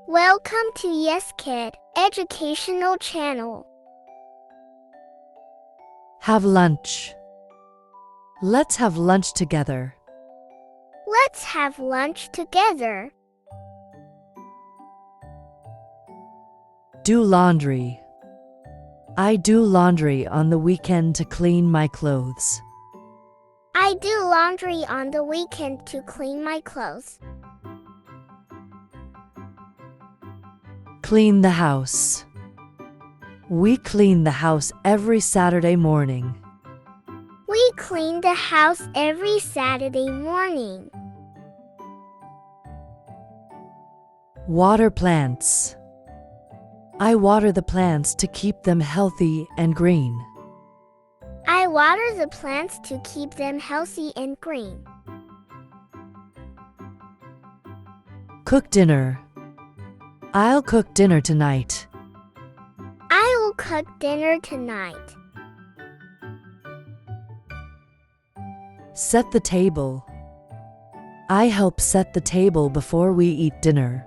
Welcome to Yes Kid Educational Channel. Have lunch. Let's have lunch together. Let's have lunch together. Do laundry. I do laundry on the weekend to clean my clothes. I do laundry on the weekend to clean my clothes. Clean the house. We clean the house every Saturday morning. We clean the house every Saturday morning. Water plants. I water the plants to keep them healthy and green. I water the plants to keep them healthy and green. Cook dinner. I'll cook dinner tonight. I will cook dinner tonight. Set the table. I help set the table before we eat dinner.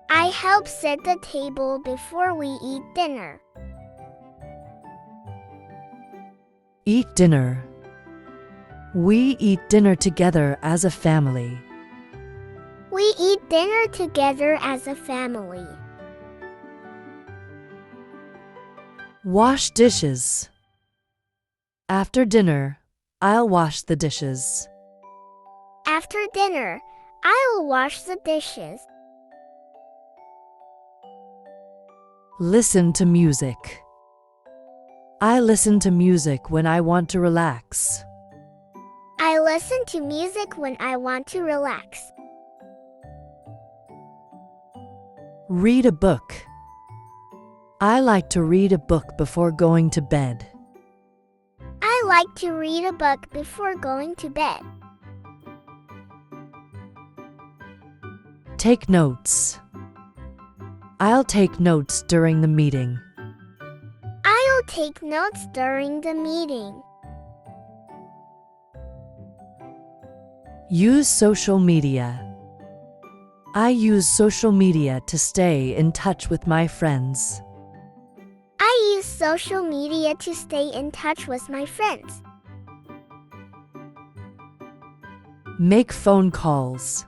I help set the table before we eat dinner. Eat dinner. We eat dinner together as a family. We eat dinner together as a family. Wash dishes. After dinner, I'll wash the dishes. After dinner, I will wash the dishes. Listen to music. I listen to music when I want to relax. I listen to music when I want to relax. Read a book. I like to read a book before going to bed. I like to read a book before going to bed. Take notes. I'll take notes during the meeting. I'll take notes during the meeting. Use social media. I use social media to stay in touch with my friends. I use social media to stay in touch with my friends. Make phone calls.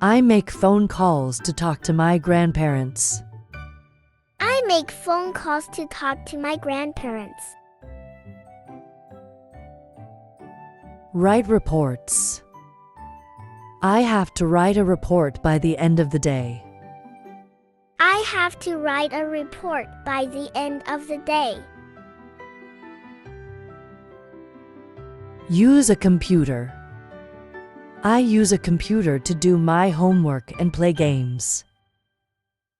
I make phone calls to talk to my grandparents. I make phone calls to talk to my grandparents. Write reports. I have to write a report by the end of the day. I have to write a report by the end of the day. Use a computer. I use a computer to do my homework and play games.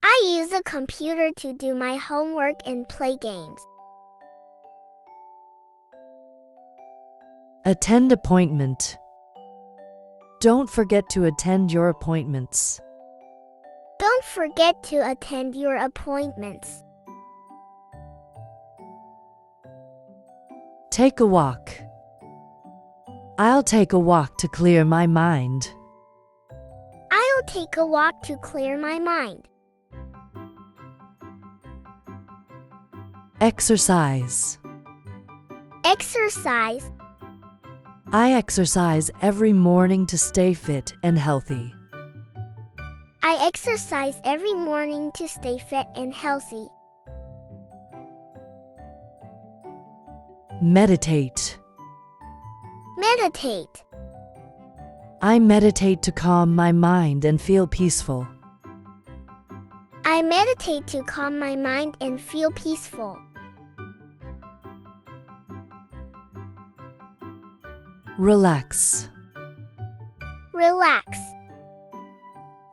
I use a computer to do my homework and play games. Attend appointment. Don't forget to attend your appointments. Don't forget to attend your appointments. Take a walk. I'll take a walk to clear my mind. I'll take a walk to clear my mind. Exercise. Exercise. I exercise every morning to stay fit and healthy. I exercise every morning to stay fit and healthy. Meditate. Meditate. I meditate to calm my mind and feel peaceful. I meditate to calm my mind and feel peaceful. Relax. Relax.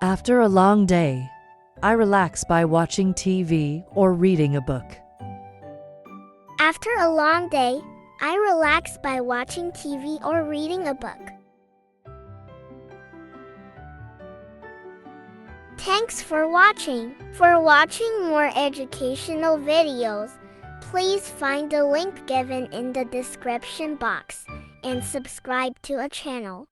After a long day, I relax by watching TV or reading a book. After a long day, I relax by watching TV or reading a book. Thanks for watching. For watching more educational videos, please find the link given in the description box and subscribe to our channel.